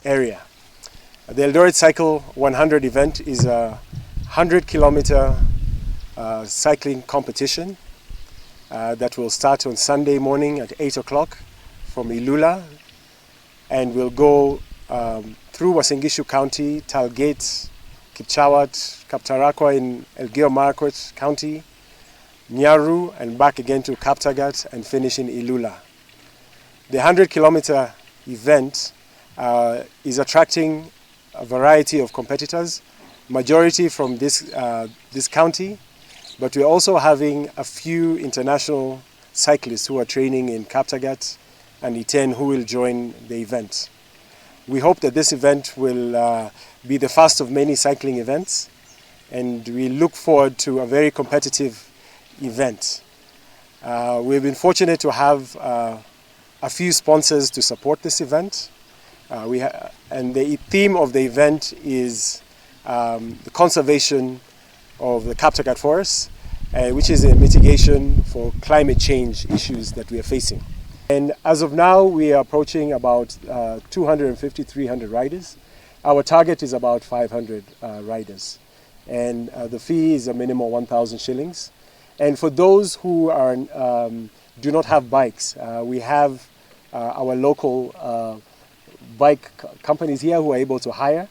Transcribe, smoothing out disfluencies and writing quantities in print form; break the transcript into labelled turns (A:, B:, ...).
A: area. The Eldoret Cycle 100 event is a 100-kilometer cycling competition that will start on Sunday morning at 8 o'clock from Ilula, and will go through Uasin Gishu County, Talgate, Kipchawat, Kaptarakwa in Elgeyo Marakwet County, Nyaru, and back again to Kaptagat and finish in Ilula. The 100-kilometer event is attracting a variety of competitors, majority from this county, but we're also having a few international cyclists who are training in Kaptagat and Iten who will join the event. We hope that this event will be the first of many cycling events, and we look forward to a very competitive event. We've been fortunate to have a few sponsors to support this event. And the theme of the event is the conservation of the Kaptagat forest, which is a mitigation for climate change issues that we are facing. And as of now, we are approaching about 250, 300 riders. Our target is about 500 riders. And the fee is a minimum 1,000 shillings. And for those who are, do not have bikes, we have our local bike companies here who are able to hire